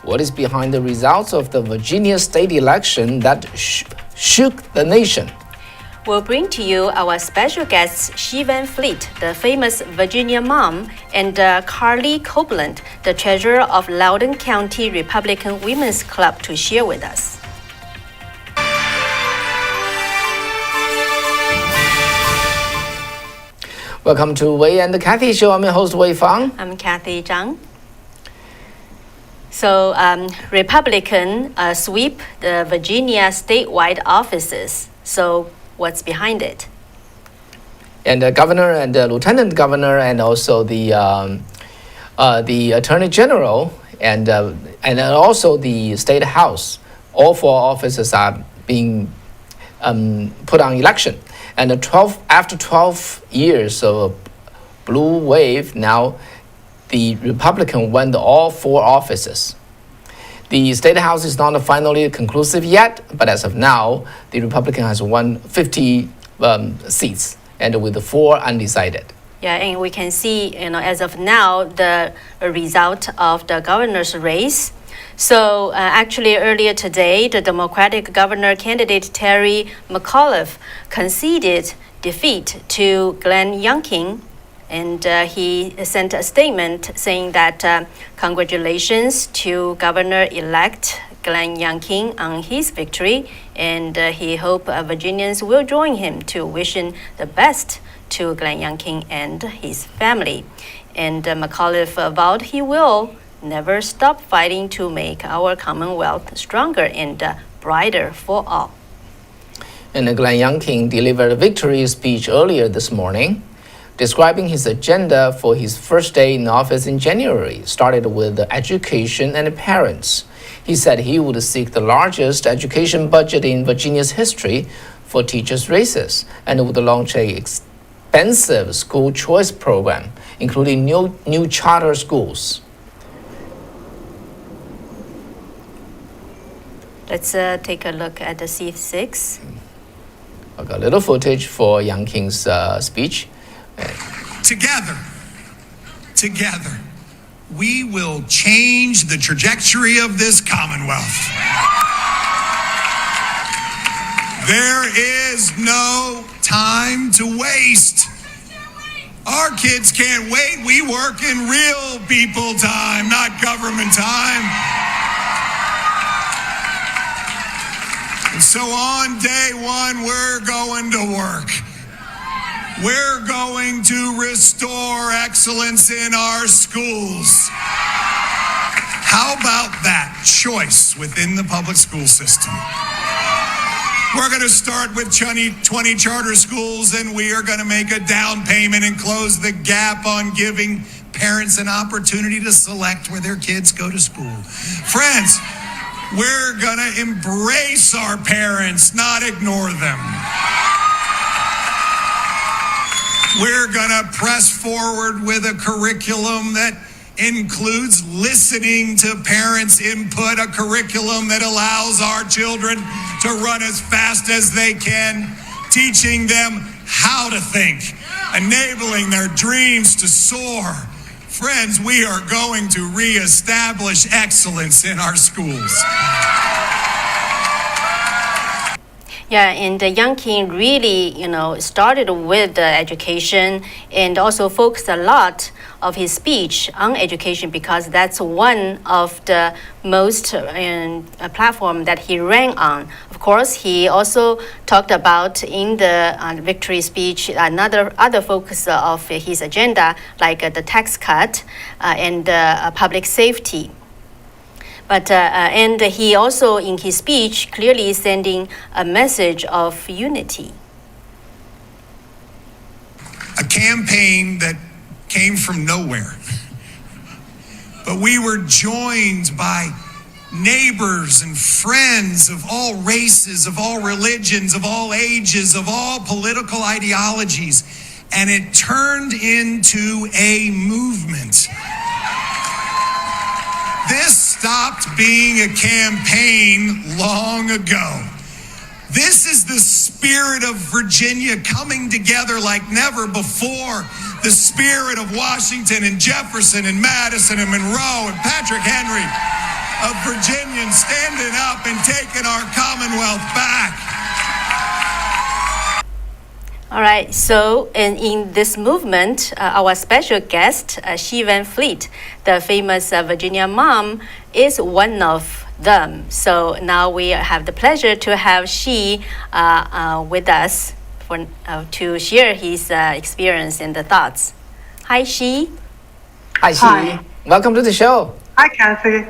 What is behind the results of the Virginia state election that shook the nation? We'll bring to you our special guests, She Van Fleet, the famous Virginia mom, and Karlee Copland, the treasurer of Loudoun County Republican Women's Club, to share with us. Welcome to Wei and Kathy Show. I'm your host, Wei Fang. I'm Kathy Zhang. So, Republican sweep the Virginia statewide offices. So, what's behind it? And the governor and the lieutenant governor and also the attorney general and also the state house, all four offices are being put on election. And after 12 years of blue wave, now the Republican won all four offices. The state house is not finally conclusive yet, but as of now, the Republican has won 50 seats, and with the 4 undecided. Yeah, and we can see, as of now, the result of the governor's race. So actually earlier today, the Democratic governor candidate Terry McAuliffe conceded defeat to Glenn Youngkin, and he sent a statement saying that congratulations to Governor-elect Glenn Youngkin on his victory, and he hopes Virginians will join him to wishing the best to Glenn Youngkin and his family. And McAuliffe vowed he will never stop fighting to make our Commonwealth stronger and brighter for all. And Glenn Youngkin delivered a victory speech earlier this morning, describing his agenda for his first day in office in January, started with education and parents. He said he would seek the largest education budget in Virginia's history for teachers' races and would launch an expensive school choice program, including new charter schools. Let's take a look at the C6. I've got a little footage for Youngkin's speech. Together, we will change the trajectory of this Commonwealth. There is no time to waste. Our kids can't wait. We work in real people time, not government time. And so on day one, we're going to work. We're going to restore excellence in our schools. How about that choice within the public school system? We're going to start with 20 charter schools, and we are going to make a down payment and close the gap on giving parents an opportunity to select where their kids go to school. Friends, we're going to embrace our parents, not ignore them. We're going to press forward with a curriculum that includes listening to parents' input, a curriculum that allows our children to run as fast as they can, teaching them how to think, enabling their dreams to soar. Friends, we are going to reestablish excellence in our schools. Yeah, and Youngkin really, started with education and also focused a lot of his speech on education because that's one of the most platform that he ran on. Of course, he also talked about in the victory speech other focus of his agenda, like the tax cut and public safety. But and he also, in his speech, clearly sending a message of unity. A campaign that came from nowhere. But we were joined by neighbors and friends of all races, of all religions, of all ages, of all political ideologies. And it turned into a movement. This stopped being a campaign long ago. This is the spirit of Virginia coming together like never before. The spirit of Washington and Jefferson and Madison and Monroe and Patrick Henry. of Virginians standing up and taking our Commonwealth back. All right, so in this movement, our special guest, Xi Van Fleet, the famous Virginia mom, is one of them. So now we have the pleasure to have Xi with us to share his experience and the thoughts. Hi, Xi. Hi, Xi. Hi. Welcome to the show. Hi, Kathy.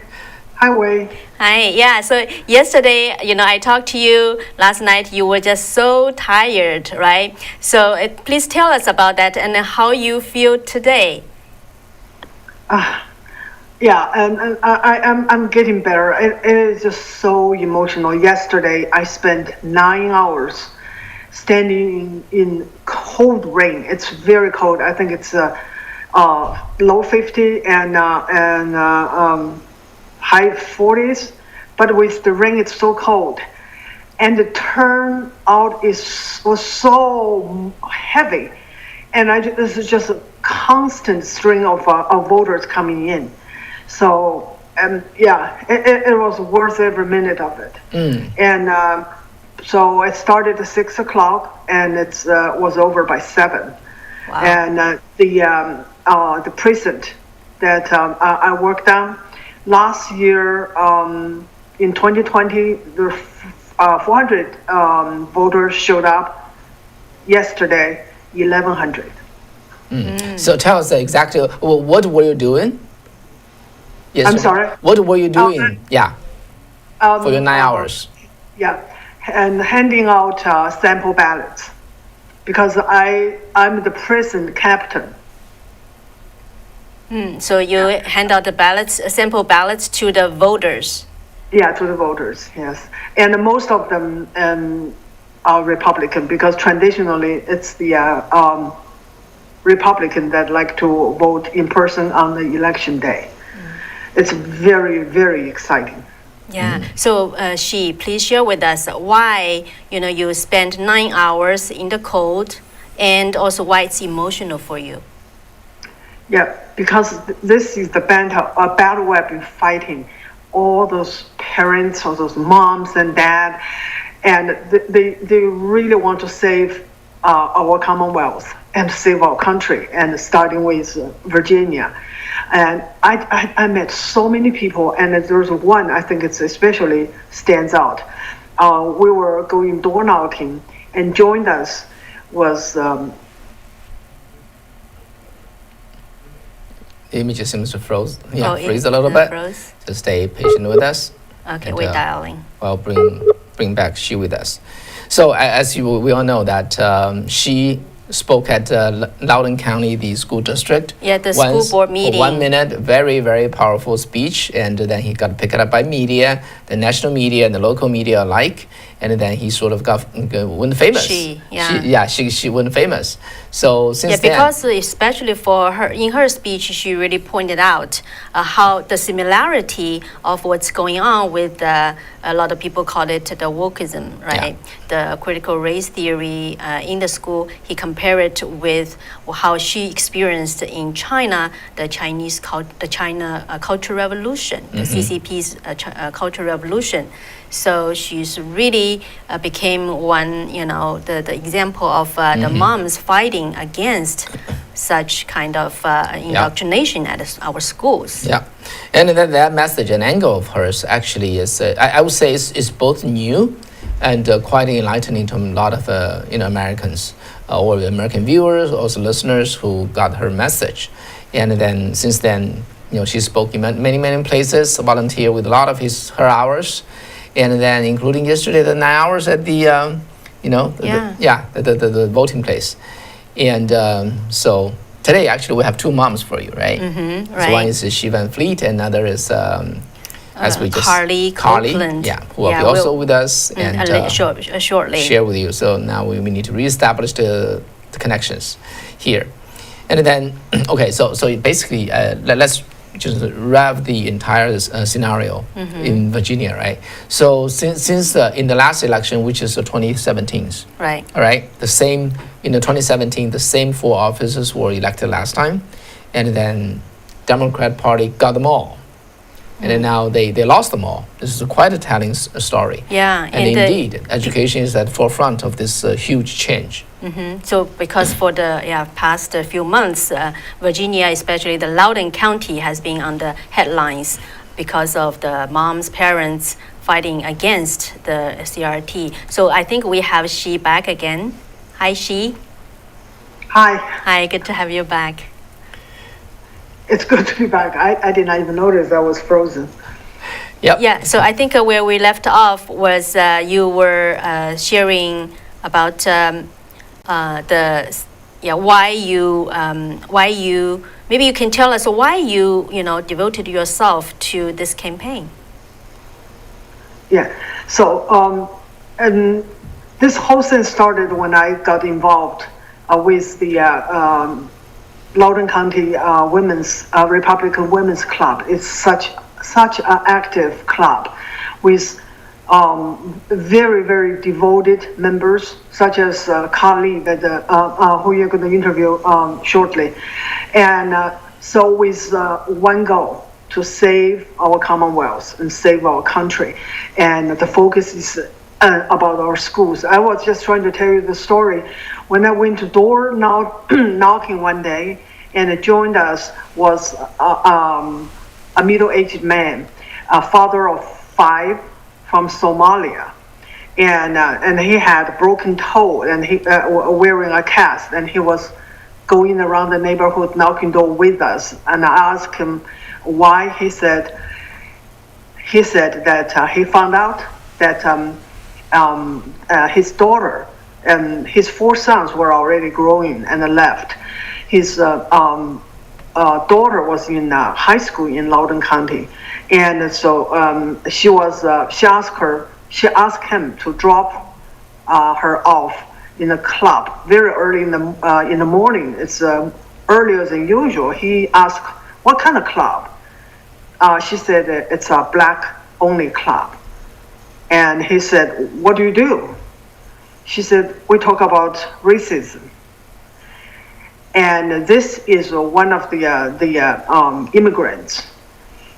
Hi, Wei. Hi, yeah. So yesterday, I talked to you. Last night, you were just so tired, right? So please tell us about that and how you feel today. Yeah, and I'm getting better. It is just so emotional. Yesterday, I spent 9 hours standing in cold rain. It's very cold. I think it's low 50 and high 40s, but with the rain, it's so cold. And the turnout was so heavy. And this is just a constant string of voters coming in. So, it was worth every minute of it. And so it started at 6 o'clock and it was over by 7. Wow. And the precinct that I worked on, last year, in 2020, there 400 voters showed up. Yesterday, 1,100. So tell us exactly what were you doing? Yes. I'm sorry? What were you doing? For your 9 hours. Yeah, and handing out sample ballots because I'm the precinct captain. So you hand out the sample ballots to the voters. Yeah, to the voters, yes. And most of them are Republican because traditionally it's the Republican that like to vote in person on the election day. It's very, very exciting. Yeah. So, Xi, please share with us why you spent 9 hours in the cold, and also why it's emotional for you. Yeah, because this is the battle I've been fighting. All those parents, all those moms and dad, and they really want to save our Commonwealth and save our country, and starting with Virginia. And I met so many people, and there's one I think it's especially stands out. We were going door knocking, and joined us was. The image seems to freeze. Yeah, Oh, freeze a little bit. Froze? Just stay patient with us. Okay, And, we're dialing. I'll bring back Xi with us. So as we all know that Xi spoke at Loudoun County, the school district. Yeah, the school board meeting. For 1 minute, very, very powerful speech. And then he got picked up by media, the national media and the local media alike. And then he sort of went famous. She went famous. So since then, because especially for her, in her speech, she really pointed out how the similarity of what's going on with a lot of people call it the wokeism, right? The critical race theory in the school. He compared it with how she experienced in China, the China Cultural Revolution, the CCP's Cultural Revolution. So she's really became one, the example of the moms fighting against such kind of indoctrination at our schools. Yeah, and then that message and angle of hers actually is, I would say, is both new and quite enlightening to a lot of Americans or American viewers, also listeners who got her message. And then since then, she spoke in many places, volunteered with a lot of her hours. And then, including yesterday, the 9 hours at the, the voting place. And so today, actually, we have two moms for you, right? Right. So one is Xi Van Fleet, and another is, as we just Karlee Copland. who will be also with us and shortly share with you. So now we need to reestablish the connections here. And then, okay, so basically, let's just wrap the entire scenario in Virginia, right? So since in the last election, which is the 2017, right? All right, the same in the 2017, the same 4 officers were elected last time, and then Democrat Party got them all. And then now they lost them all. This is quite a telling story. Yeah, and indeed, education is at the forefront of this huge change. So because for the past few months, Virginia, especially the Loudoun County, has been on the headlines because of the moms, parents fighting against the CRT. So I think we have Shi back again. Hi, Shi. Hi. Hi, good to have you back. It's good to be back. I did not even notice I was frozen. Yep. Yeah, so I think where we left off was you were sharing about why you maybe you can tell us why you devoted yourself to this campaign. Yeah. So and this whole thing started when I got involved with the Loudoun County Women's Republican Women's Club. It's such an active club with very, very devoted members, such as Karlee, who you're going to interview shortly. And so with one goal, to save our Commonwealth and save our country. And the focus is about our schools. I was just trying to tell you the story. When I went to door knocking one day, and joined us was a middle-aged man, a father of 5 from Somalia, and he had a broken toe and he wearing a cast, and he was going around the neighborhood knocking door with us. And I asked him why. He said that he found out that his daughter and his 4 sons were already growing and left. His daughter was in high school in Loudoun County, and so she asked him to drop her off in a club very early in the morning. It's earlier than usual. He asked, "What kind of club?" She said, "It's a black-only club." And he said, "What do you do?" She said, "We talk about racism." And this is one of the immigrants.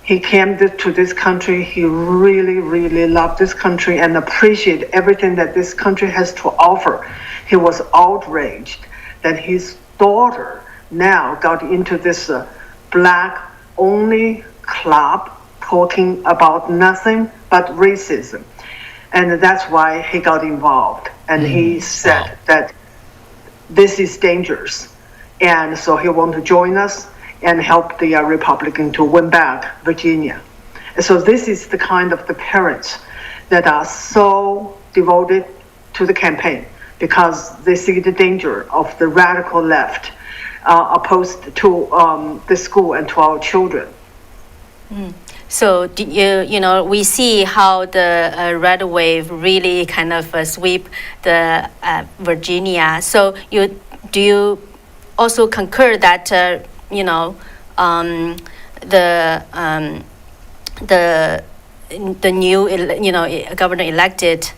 He came to this country. He really, really loved this country and appreciated everything that this country has to offer. He was outraged that his daughter now got into this black-only club talking about nothing but racism. And that's why he got involved. And he said that this is dangerous. And so he wanted to join us and help the Republican to win back Virginia. So this is the kind of the parents that are so devoted to the campaign because they see the danger of the radical left opposed to the school and to our children. So we see how the red wave really kind of sweep the Virginia. So do you also concur that the new governor elected,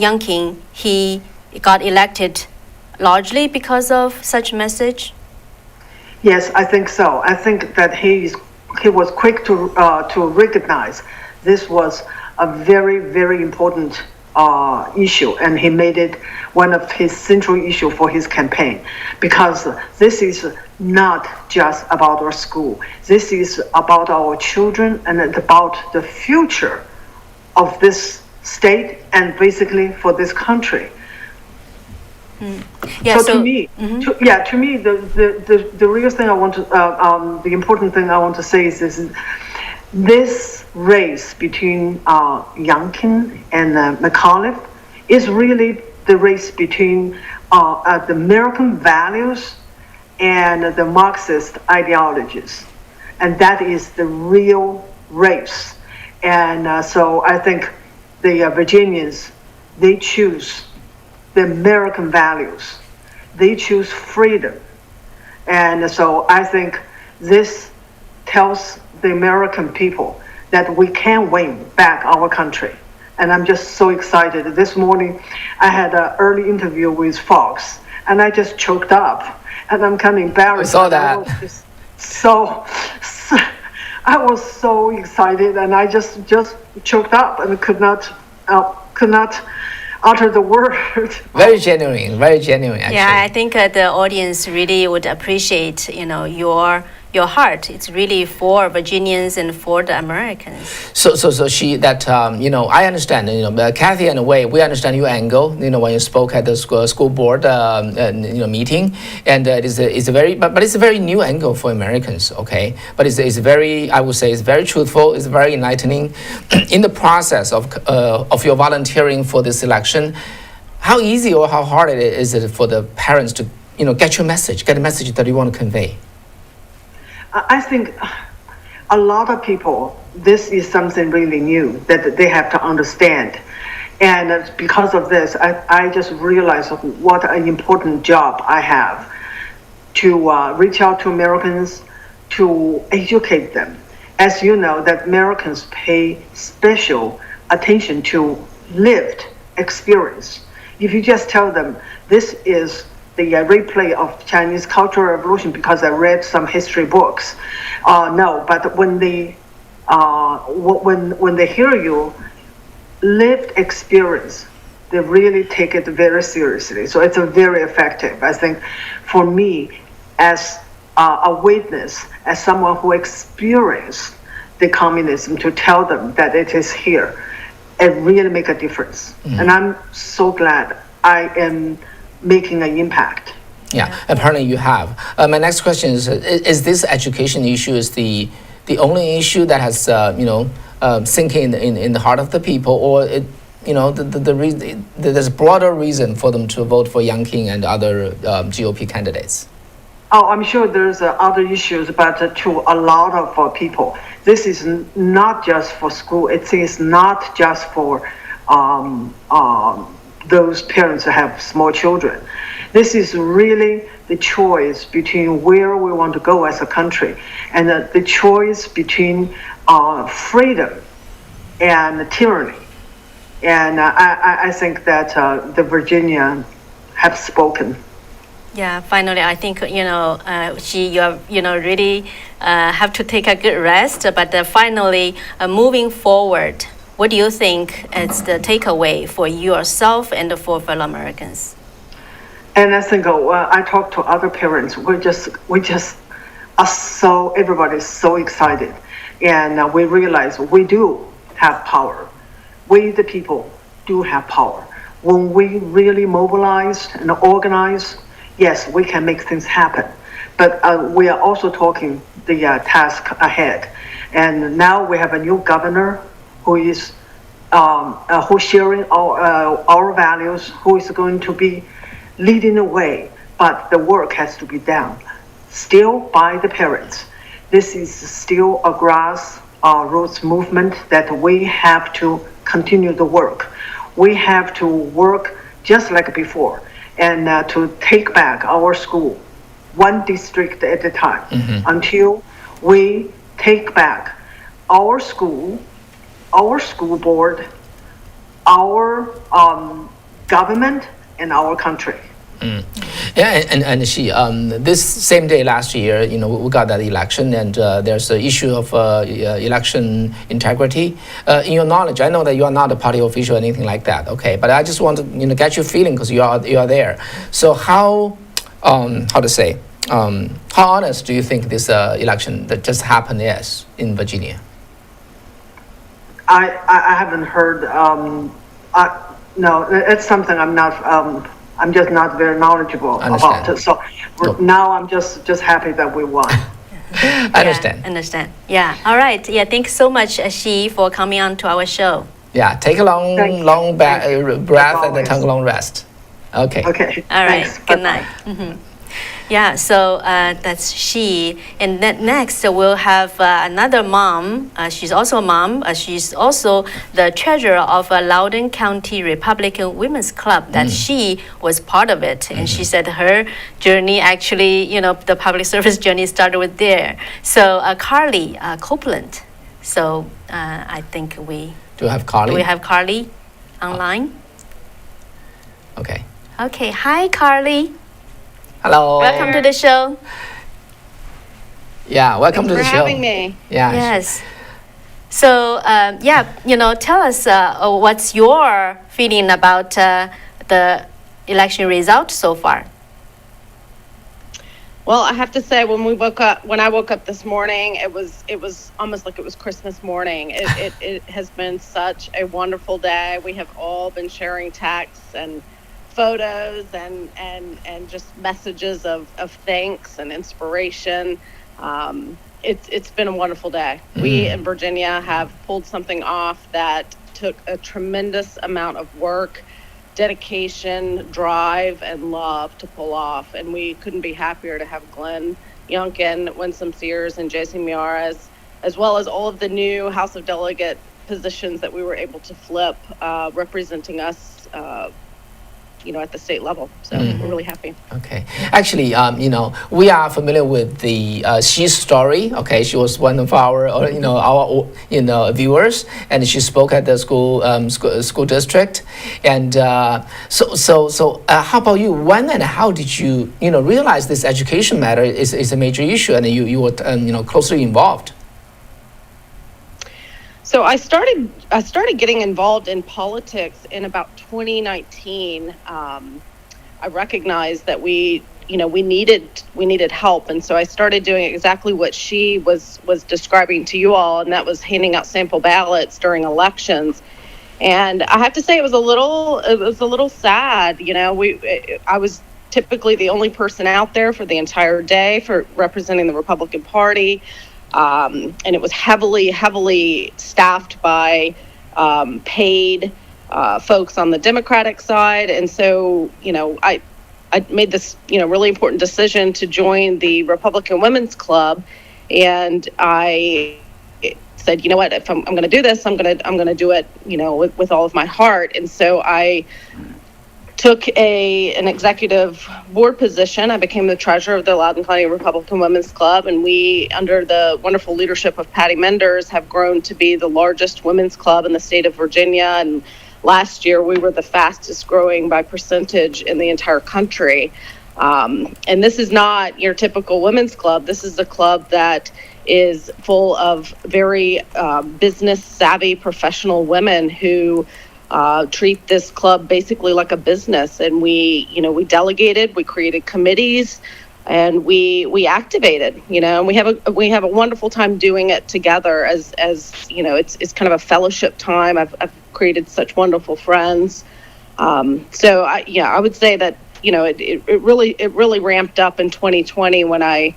Youngkin, he got elected largely because of such message? Yes, I think so. I think that he was quick to recognize this was a very, very important issue, and he made it one of his central issue for his campaign, because this is not just about our school. This is about our children and about the future of this state and basically for this country. Yeah, so to me, the real thing I want to, the important thing I want to say is this race between Youngkin and McAuliffe is really the race between the American values and the Marxist ideologies, and that is the real race. And so I think the Virginians, they choose the American values. They choose freedom. And so I think this tells the American people that we can win back our country. And I'm just so excited. This morning, I had an early interview with Fox, and I just choked up. And I'm kind of embarrassed. I saw that. I was just so I was so excited, and I just choked up and could not utter the word. Very genuine, very genuine. Actually. Yeah, I think the audience really would appreciate, your heart. It's really for Virginians and for the Americans. So she that I understand. Kathy and Wei, we understand your angle. When you spoke at the school board meeting, and it's a very but it's a very new angle for Americans. Okay, but it's very, I would say, it's very truthful. It's very enlightening. In the process of your volunteering for this election, how easy or how hard is it for the parents to get your message, get a message that you want to convey? I think a lot of people, this is something really new that they have to understand. And because of this, I just realized what an important job I have to reach out to Americans, to educate them. As you know, that Americans pay special attention to lived experience. If you just tell them this is the replay of Chinese Cultural Revolution because I read some history books. No, but when they hear you lived experience, they really take it very seriously. So it's a very effective. I think for me, as a witness, as someone who experienced the communism, to tell them that it is here, it really make a difference. And I'm so glad I am making an impact. Yeah, apparently you have. My next question is this education issue is the only issue that has sinking in the heart of the people, or there's a broader reason for them to vote for Yang King and other GOP candidates? Oh, I'm sure there's other issues, but to a lot of people, this is not just for school. It is not just for those parents who have small children. This is really the choice between where we want to go as a country, and the choice between freedom and tyranny. And I think that the Virginia have spoken. Yeah, finally, I think you really have to take a good rest. But finally, moving forward, what do you think is the takeaway for yourself and for fellow Americans? And I think I talk to other parents. We just are everybody's so excited, and we realize we do have power. We the people do have power. When we really mobilize and organize, yes, we can make things happen. But we are also talking the task ahead. And now we have a new governor who is who's sharing our values, who is going to be leading the way. But the work has to be done still by the parents. This is still a grassroots movement that we have to continue the work. We have to work just like before, and to take back our school, one district at a time, until we take back our school board, our government, and our country. Yeah, and she this same day last year, we got that election, and there's the issue of election integrity. In your knowledge, I know that you are not a party official or anything like that. Okay, but I just want to get your feeling because you are there. So how honest do you think this election that just happened is in Virginia? I haven't heard. No, it's something I'm not. I'm just not very knowledgeable about it. So now I'm just happy that we won. I understand. Understand. Yeah. All right. Yeah. Thanks so much, Xi, for coming on to our show. Yeah. Take a long breath and then take a long rest. Okay. Okay. All right. Thanks. Good night. Yeah, so that's Xi. And then next we'll have another mom. She's also a mom. She's also the treasurer of Loudoun County Republican Women's Club. That she was part of it. And she said her journey actually, the public service journey started with there. So Karlee Copland. So I think we... Do you have Karlee? Do we have Karlee online? Okay. Okay. Hi, Karlee. Hello. Welcome to the show. Yeah, welcome Thanks to the for show. having me. Yeah. Yes. So, tell us what's your feeling about the election result so far? Well, I have to say, when I woke up this morning, it was almost like it was Christmas morning. It has been such a wonderful day. We have all been sharing texts and photos and just messages of thanks and inspiration. It's been a wonderful day. We in Virginia have pulled something off that took a tremendous amount of work, dedication, drive, and love to pull off. And we couldn't be happier to have Glenn Youngkin, Winsome Sears, and Jason Miyares, as well as all of the new House of Delegate positions that we were able to flip, representing us, at the state level. So we're really happy. Okay. Actually, we are familiar with she's story. Okay, she was one of our, our viewers, and she spoke at the school district. And so how about you? When and how did you, realize this education matter is a major issue, and you were, closely involved? So I started getting involved in politics in about 2019. I recognized that we needed help, and so I started doing exactly what she was describing to you all, and that was handing out sample ballots during elections. And I have to say, it was a little sad. I was typically the only person out there for the entire day for representing the Republican Party. And it was heavily staffed by paid folks on the Democratic side. And so, I made this, really important decision to join the Republican Women's Club. And I said, you know what, if I'm going to do this, I'm going to do it, with all of my heart. And so I took an executive board position. I became the treasurer of the Loudoun County Republican Women's Club, and we, under the wonderful leadership of Patty Menders, have grown to be the largest women's club in the state of Virginia. And last year, we were the fastest growing by percentage in the entire country. And this is not your typical women's club. This is a club that is full of very business savvy professional women who treat this club basically like a business. And we delegated, we created committees, and we activated, and we have a wonderful time doing it together as it's kind of a fellowship time. I've created such wonderful friends. So I would say that, it really ramped up in 2020 when I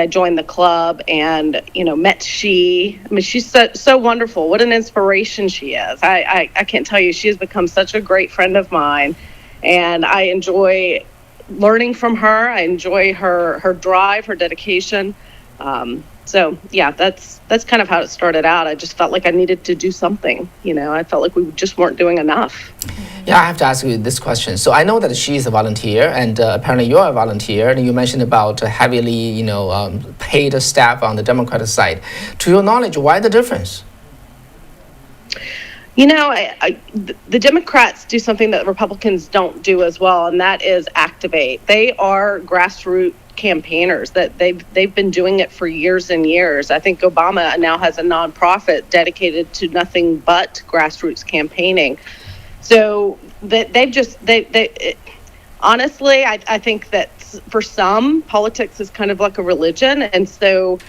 joined the club and, met she. I mean, she's so wonderful. What an inspiration she is. I can't tell you, she has become such a great friend of mine, and I enjoy learning from her. I enjoy her drive, her dedication. So yeah, that's kind of how it started out. I just felt like I needed to do something. I felt like we just weren't doing enough. Yeah, I have to ask you this question. So I know that she is a volunteer, and apparently you're a volunteer, and you mentioned about heavily, paid staff on the Democratic side. To your knowledge, why the difference? The Democrats do something that Republicans don't do as well, and that is activate. They are grassroots campaigners. That they've been doing it for years and years. I think Obama now has a nonprofit dedicated to nothing but grassroots campaigning. So that honestly, I think that for some, politics is kind of like a religion, and so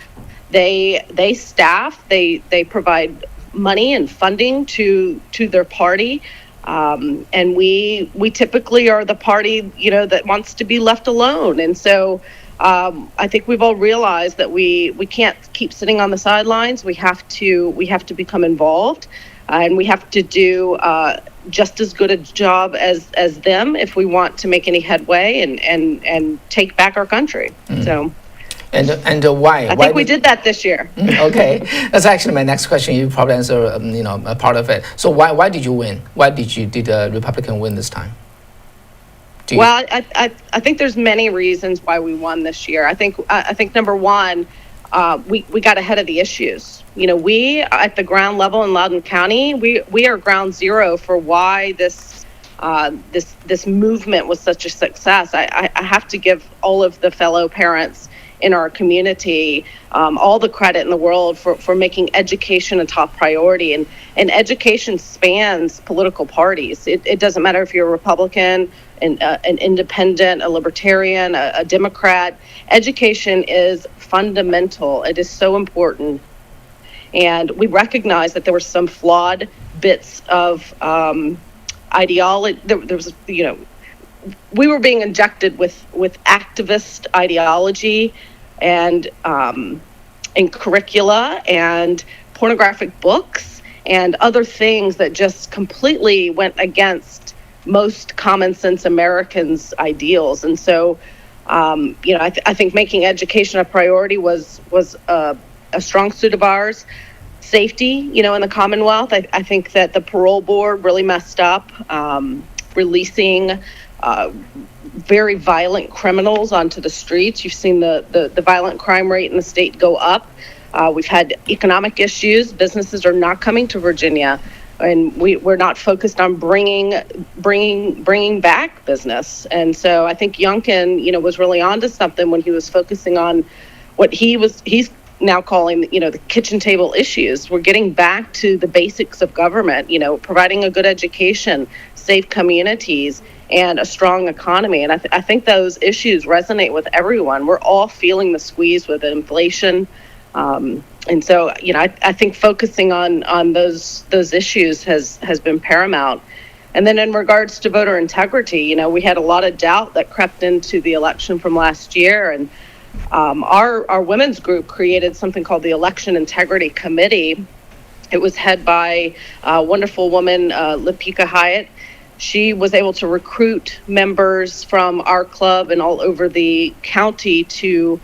they staff, they provide money and funding to their party, and we typically are the party that wants to be left alone. And so I think we've all realized that we can't keep sitting on the sidelines. We have to become involved, and we have to do just as good a job as them if we want to make any headway and take back our country. So. And why? I think we did that this year. Okay, that's actually my next question. You probably answer, a part of it. So why did you win? Why did the Republican win this time? Well, I think there's many reasons why we won this year. I think number one, we got ahead of the issues. We at the ground level in Loudoun County, we are ground zero for why this movement was such a success. I have to give all of the fellow parents in our community all the credit in the world for making education a top priority. And education spans political parties. It doesn't matter if you're a Republican, an independent, a libertarian, a Democrat. Education is fundamental. It is so important. And we recognize that there were some flawed bits of ideology. There was, we were being injected with activist ideology and curricula and pornographic books and other things that just completely went against most common sense Americans' ideals. And so, I think making education a priority was a strong suit of ours. Safety, in the Commonwealth, I think that the parole board really messed up, releasing very violent criminals onto the streets. You've seen the violent crime rate in the state go up. We've had economic issues. Businesses are not coming to Virginia, and we're not focused on bringing back business. And so I think Youngkin, was really onto something when he was focusing on what he's now calling, the kitchen table issues. We're getting back to the basics of government, providing a good education, safe communities, and a strong economy. And I think those issues resonate with everyone. We're all feeling the squeeze with inflation. And so, I think focusing on those issues has been paramount. And then in regards to voter integrity, we had a lot of doubt that crept into the election from last year. And our women's group created something called the Election Integrity Committee. It was head by a wonderful woman, Lipika Hyatt. She was able to recruit members from our club and all over the county to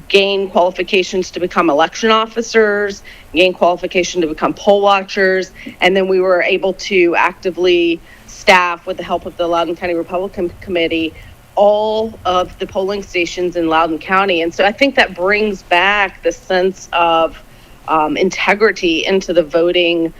gain qualifications to become election officers, gain qualification to become poll watchers, and then we were able to actively staff, with the help of the Loudoun County Republican Committee, all of the polling stations in Loudoun County. And so I think that brings back the sense of integrity into the voting,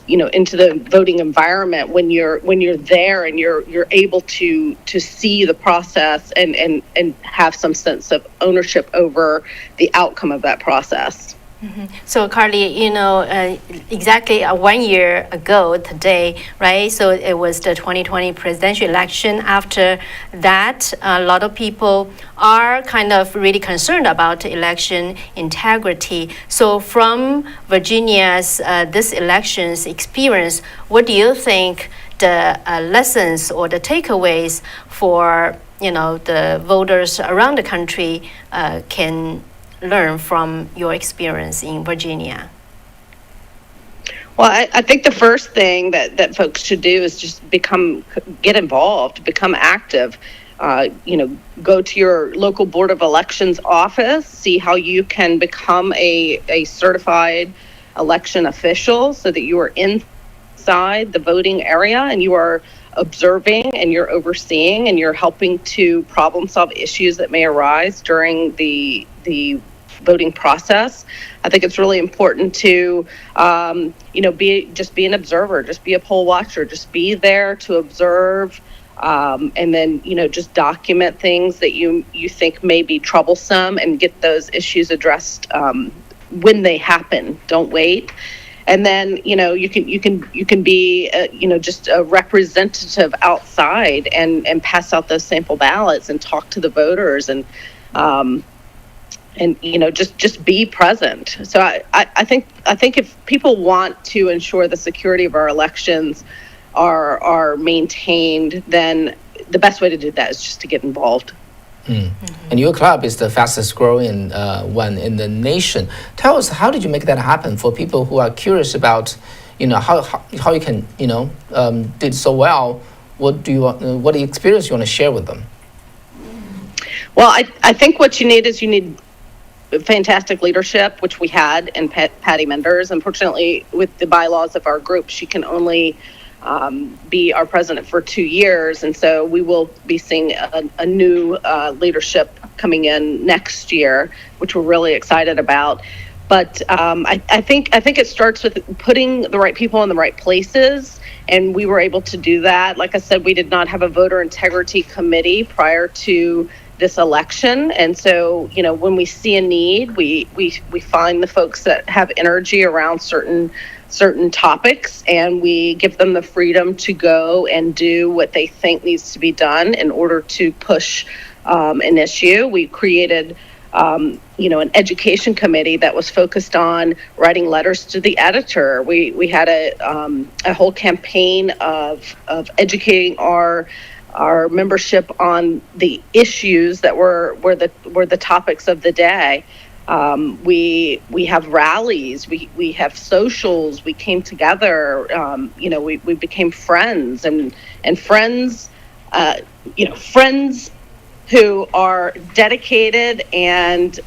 into the voting environment when you're there and you're able to see the process and have some sense of ownership over the outcome of that process. Mm-hmm. So Karlee, exactly 1 year ago today, right? So it was the 2020 presidential election. After that, a lot of people are kind of really concerned about election integrity. So from Virginia's this election's experience, what do you think the lessons or the takeaways for the voters around the country can learn from your experience in Virginia? Well, I think the first thing that folks should do is just get involved, become active. Go to your local Board of Elections office, see how you can become a certified election official so that you are inside the voting area and you are observing and you're overseeing and you're helping to problem solve issues that may arise during the voting process. I think it's really important to be an observer, just be a poll watcher, just be there to observe, and then just document things that you think may be troublesome and get those issues addressed when they happen. Don't wait. And then you can be just a representative outside and pass out those sample ballots and talk to the voters and just be present. So I think if people want to ensure the security of our elections are maintained, then the best way to do that is just to get involved. Mm-hmm. And your club is the fastest growing one in the nation. Tell us, how did you make that happen for people who are curious about, how you can, did so well? What the experience you want to share with them? Well, I think what you need fantastic leadership, which we had in Patty Menders. Unfortunately, with the bylaws of our group, she can only be our president for 2 years, and so we will be seeing a new leadership coming in next year, which we're really excited about. But I think it starts with putting the right people in the right places, and we were able to do that. Like I said, we did not have a voter integrity committee prior to this election. And so, when we see a need, we find the folks that have energy around certain topics, and we give them the freedom to go and do what they think needs to be done in order to push an issue. We created an education committee that was focused on writing letters to the editor. We had a whole campaign of educating our membership on the issues that were the topics of the day. We have rallies, we have socials. We came together. We became friends and friends. Friends who are dedicated and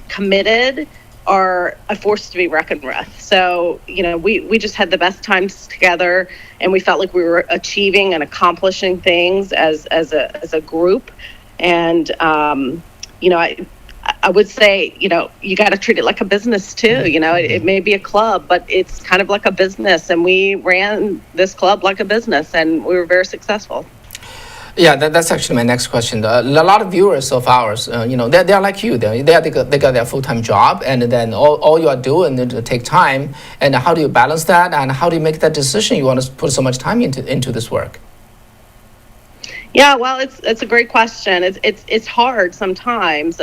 committed are a force to be reckoned with. So, we just had the best times together, and we felt like we were achieving and accomplishing things as a group. And, I would say, you got to treat it like a business too. It may be a club, but it's kind of like a business. And we ran this club like a business, and we were very successful. Yeah, that's actually my next question. A lot of viewers of ours, they're like you. They got their full-time job, and then all you are doing is to take time. And how do you balance that? And how do you make that decision? You want to put so much time into this work? Yeah, well, it's a great question. It's hard sometimes.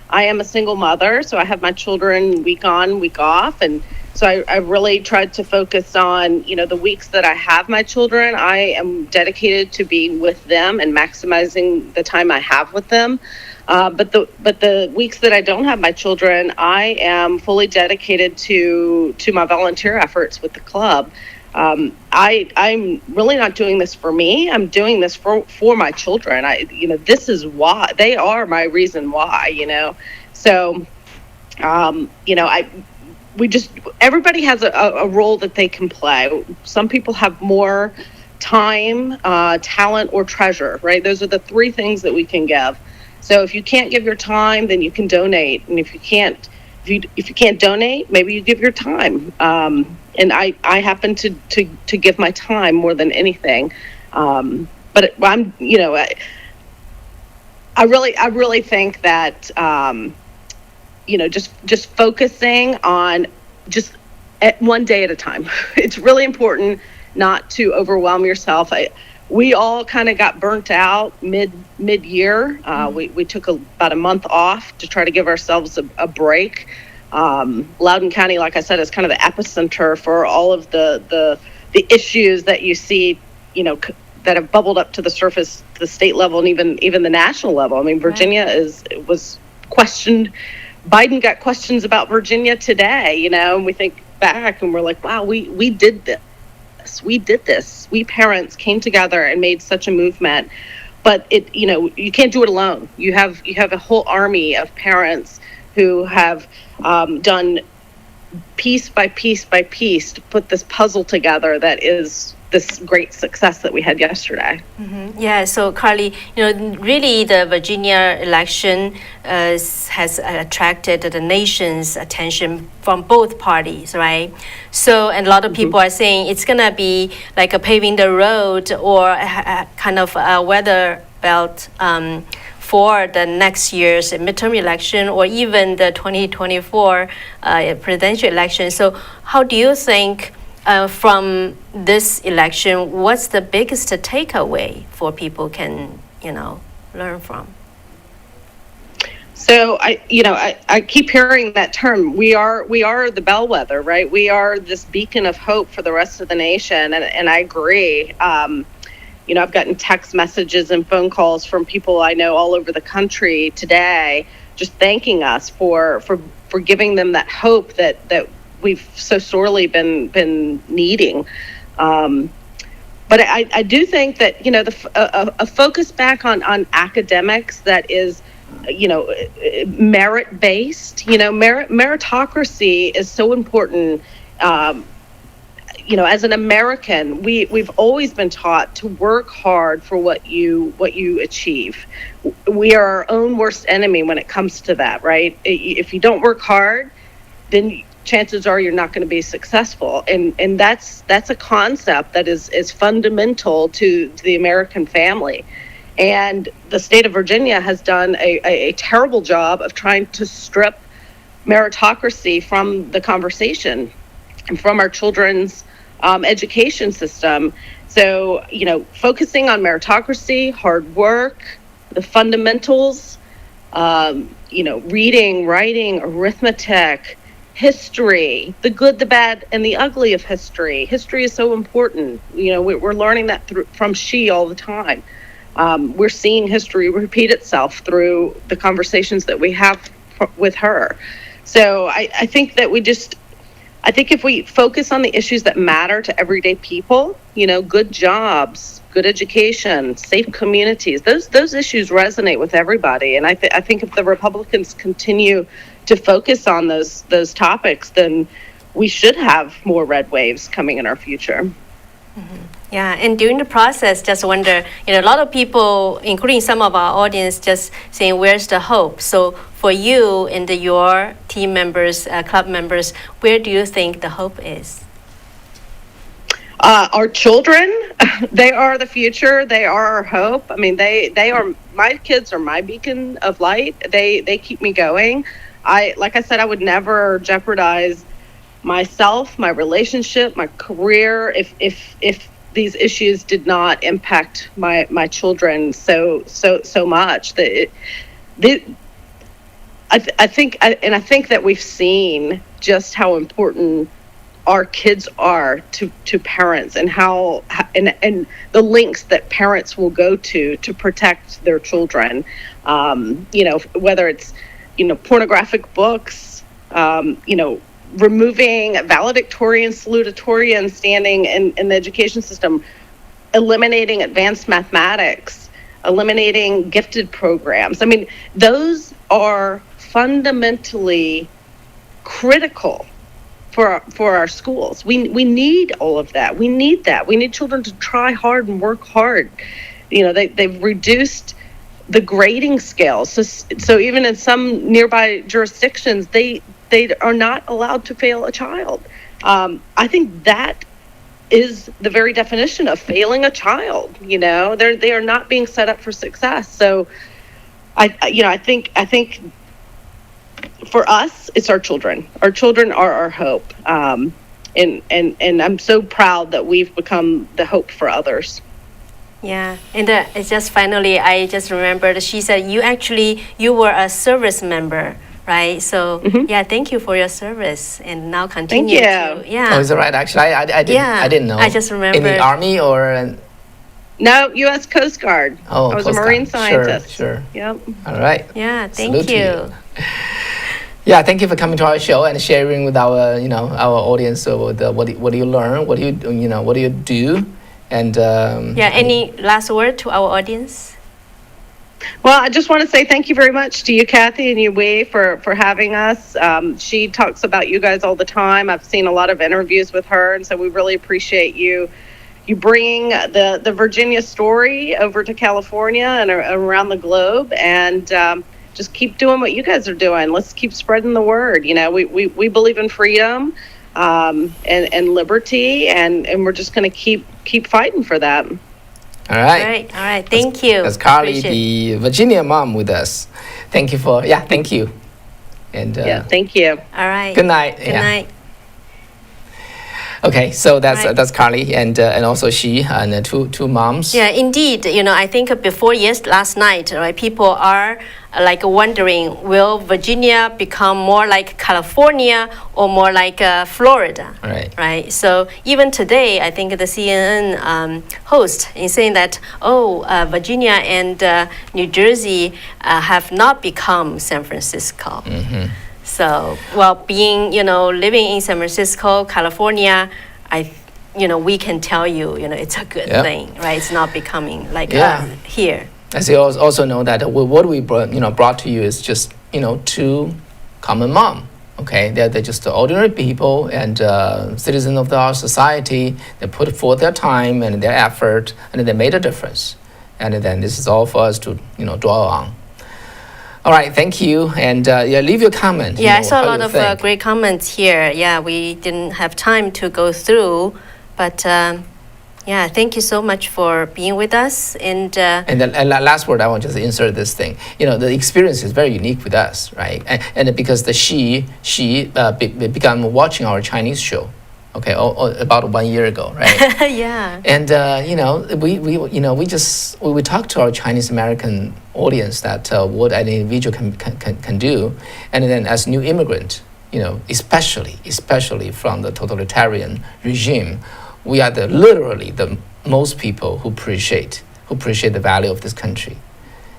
I am a single mother, so I have my children week on, week off, and so I really tried to focus on, the weeks that I have my children, I am dedicated to being with them and maximizing the time I have with them. But the weeks that I don't have my children, I am fully dedicated to my volunteer efforts with the club. I'm really not doing this for me. I'm doing this for my children. This is why they are my reason why. So, everybody has a role that they can play. Some people have more time, talent, or treasure, right? Those are the three things that we can give. So if you can't give your time, then you can donate. And if you can't donate, maybe you give your time. And I happen to give my time more than anything. But I'm, I really think that, just focusing on just one day at a time. It's really important not to overwhelm yourself. We all kind of got burnt out mid-year. We took about a month off to try to give ourselves a break. Loudoun County, like I said, is kind of the epicenter for all of the issues that you see, that have bubbled up to the surface, the state level, and even the national level. I mean, Virginia was questioned. Biden got questions about Virginia today, and we think back and we're like, wow, we did this. We did this. We parents came together and made such a movement. But you can't do it alone. You have a whole army of parents who have done piece by piece by piece to put this puzzle together that is this great success that we had yesterday. Mm-hmm. Yeah, so Karlee, really the Virginia election has attracted the nation's attention from both parties, right? So, and a lot of people are saying it's going to be like a paving the road or a kind of a weather belt for the next year's midterm election or even the 2024 presidential election. So how do you think from this election, what's the biggest takeaway for people can, learn from? So I keep hearing that term. We are the bellwether, right? We are this beacon of hope for the rest of the nation, and I agree. I've gotten text messages and phone calls from people I know all over the country today, just thanking us for giving them that hope that we've so sorely been needing. But I do think that a focus back on academics that is merit based. Meritocracy is so important. As an American, we've always been taught to work hard for what you achieve. We are our own worst enemy when it comes to that, right? If you don't work hard, then chances are you're not going to be successful, and that's a concept that is fundamental to the American family. And the state of Virginia has done a terrible job of trying to strip meritocracy from the conversation and from our children's education system. So, focusing on meritocracy, hard work, the fundamentals, reading, writing, arithmetic, history, the good, the bad, and the ugly of history. History is so important. We're learning that from she all the time. We're seeing history repeat itself through the conversations that we have with her. So I think that I think if we focus on the issues that matter to everyday people, good jobs, good education, safe communities, those issues resonate with everybody. And I think if the Republicans continue to focus on those topics, then we should have more red waves coming in our future. Yeah, and during the process, just wonder, a lot of people, including some of our audience, just saying, where's the hope? So for you and your team members, club members, where do you think the hope is? Our children, they are the future. They are our hope. I mean, they are, my kids are my beacon of light. They keep me going. Like I said, I would never jeopardize myself, my relationship, my career, if these issues did not impact my children so much. I think that we've seen just how important our kids are to parents, and how and the lengths that parents will go to protect their children. Whether it's pornographic books, removing valedictorian, salutatorian standing in the education system, eliminating advanced mathematics, eliminating gifted programs. I mean, those are fundamentally critical for our schools. We need all of that. We need that. We need children to try hard and work hard. They've reduced the grading scale. So even in some nearby jurisdictions, they are not allowed to fail a child. I think that is the very definition of failing a child. They are not being set up for success. So I think for us, it's our children. Our children are our hope. And I'm so proud that we've become the hope for others. Yeah, and it's just finally, I just remembered she said you were a service member, right? So yeah, thank you for your service, and now continue. Thank you. Yeah. Oh, is it right? Actually, I didn't know. I just remember. In the Army or? No, U.S. Coast Guard. Oh, I was Coast a Marine Guard. scientist. Sure. Yep. All right. Yeah, thank Salute to you. Yeah, thank you for coming to our show and sharing with our our audience what do you learn, what do you do, and any last word to our audience? Well, I just want to say thank you very much to you, Kathy, and you, Wei, for having us. She talks about you guys all the time. I've seen a lot of interviews with her, and so we really appreciate you bringing the Virginia story over to California and around the globe, and just keep doing what you guys are doing. Let's keep spreading the word. We believe in freedom and liberty, and we're just going to keep fighting for that. All right. Thank you. That's Karlee, the Virginia mom, with us. Thank you thank you. And thank you. All right. Good night. Good night. Okay, so that's Karlee, and also she and two moms. Yeah, indeed. I think last night, right? People are wondering, will Virginia become more like California or more like Florida? Right. Right. So even today, I think the CNN host is saying that Virginia and New Jersey have not become San Francisco. Mm-hmm. So, being, living in San Francisco, California, we can tell you, it's a good thing, right? It's not becoming here. As you also know that what we brought to you is just, two common mom, okay? They're just ordinary people and citizens of our society. They put forth their time and their effort, and they made a difference. And then this is all for us to, draw on. All right, thank you, and leave your comment. I saw a lot of great comments here. Yeah, we didn't have time to go through, but Yeah, thank you so much for being with us. And the last word, I want to just insert this thing. You know, the experience is very unique with us, right? And because she began watching our Chinese show, okay, about 1 year ago, right? yeah. And you know, we talk to our Chinese American audience that what an individual can do, and then as new immigrant, you know, especially from the totalitarian regime, we are literally the most people who appreciate the value of this country,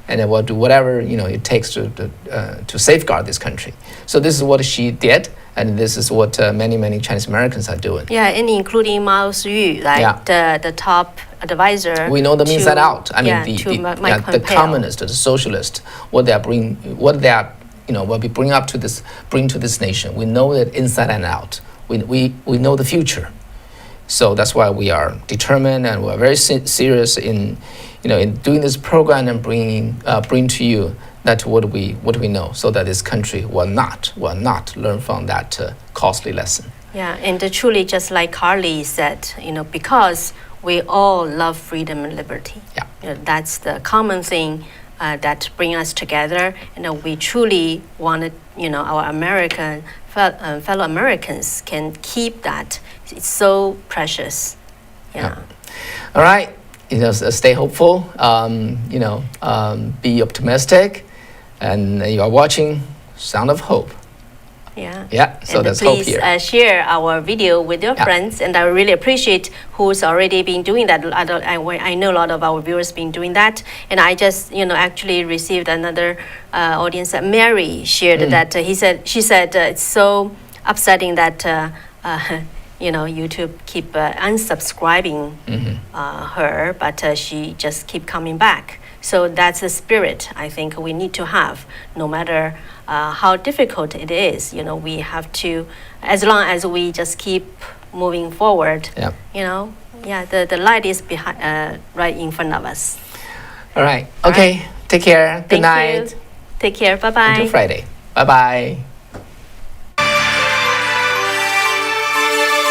and then will do whatever, you know, it takes to safeguard this country. So this is what she did, and this is what many Chinese Americans are doing. Yeah, and including Mao Zedong, like the top advisor. We know them inside out. I mean, the communists, the socialists, what they are, you know, what we bring to this nation. We know it inside and out. We know the future. So that's why we are determined, and we're very serious in, you know, in doing this program and bring to you that what we know, so that this country will not learn from that costly lesson. Yeah, and truly, just like Karlee said, you know, because we all love freedom and liberty. Yeah, you know, that's the common thing that bring us together. You know, we truly wanted, you know, our fellow Americans can keep that. It's so precious. Yeah. All right. You know, stay hopeful. You know, be optimistic, and you are watching Sound of Hope. Yeah. Yeah. So and there's hope please here. Share our video with your friends, and I really appreciate who's already been doing that. I know a lot of our viewers been doing that, and I just, you know, actually received another audience that Mary shared that she said it's so upsetting that you know, YouTube keep unsubscribing her, but she just keep coming back. So that's the spirit I think we need to have, no matter how difficult it is. You know, we have to, as long as we just keep moving forward. Yeah. You know, yeah, the light is behind, right in front of us. All right. Okay. Take care. Good night. Take care. Bye bye. Until Friday. Bye bye.